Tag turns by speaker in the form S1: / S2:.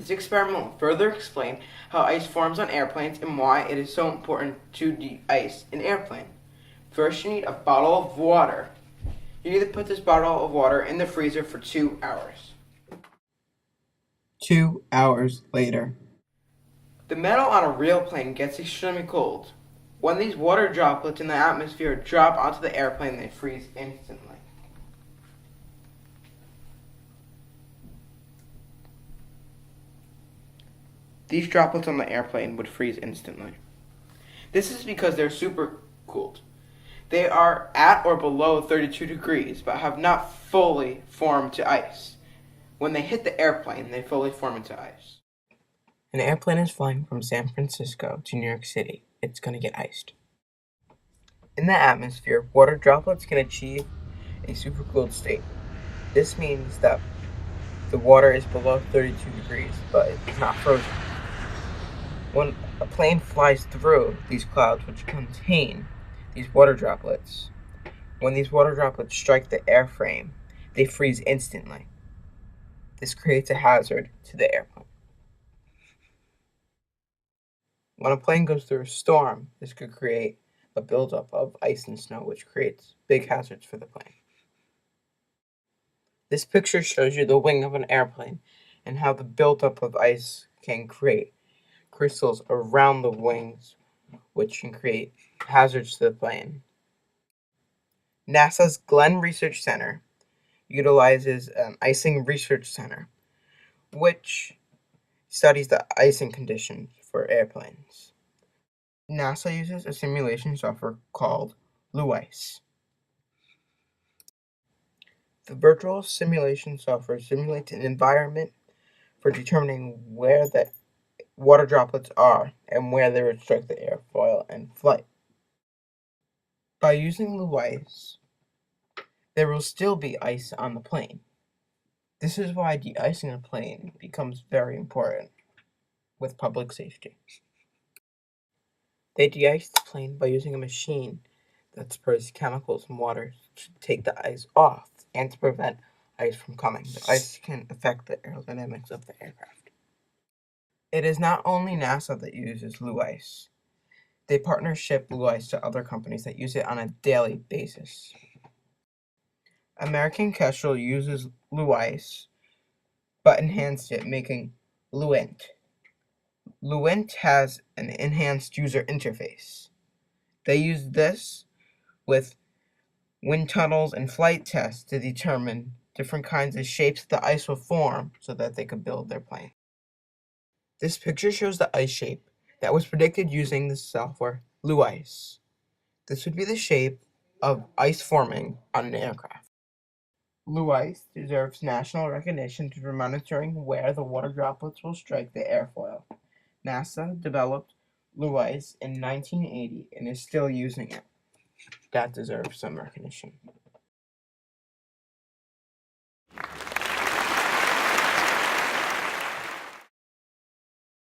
S1: This experiment will further explain how ice forms on airplanes and why it is so important to de-ice an airplane. First, you need a bottle of water. You need to put this bottle of water in the freezer for 2 hours.
S2: 2 hours later.
S1: The metal on a real plane gets extremely cold. When these water droplets in the atmosphere drop onto the airplane, they freeze instantly. These droplets on the airplane would freeze instantly. This is because they're super cooled. They are at or below 32 degrees, but have not fully formed to ice. When they hit the airplane, they fully form into ice.
S2: An airplane is flying from San Francisco to New York City. It's going to get iced. In the atmosphere, water droplets can achieve a supercooled state. This means that the water is below 32 degrees, but it's not frozen. When a plane flies through these clouds, which contain these water droplets, when these water droplets strike the airframe, they freeze instantly. This creates a hazard to the airplane. When a plane goes through a storm, this could create a buildup of ice and snow, which creates big hazards for the plane. This picture shows you the wing of an airplane and how the buildup of ice can create crystals around the wings, which can create hazards to the plane. NASA's Glenn Research Center utilizes an icing research center, which studies the icing conditions for airplanes. NASA uses a simulation software called LEWICE. The virtual simulation software simulates an environment for determining where the water droplets are and where they would strike the airfoil in flight. By using LEWICE, there will still be ice on the plane. This is why de-icing a plane becomes very important with public safety. They de-ice the plane by using a machine that sprays chemicals and water to take the ice off and to prevent ice from coming. The ice can affect the aerodynamics of the aircraft. It is not only NASA that uses LEWICE. They partnership LEWICE to other companies that use it on a daily basis. American Kestrel uses LEWICE, but enhanced it, making LEWINT. LEWINT has an enhanced user interface. They use this with wind tunnels and flight tests to determine different kinds of shapes the ice will form so that they could build their plane. This picture shows the ice shape that was predicted using the software LEWICE. This would be the shape of ice forming on an aircraft. LEWICE deserves national recognition for monitoring where the water droplets will strike the airfoil. NASA developed LEWICE in 1980 and is still using it. That deserves some recognition.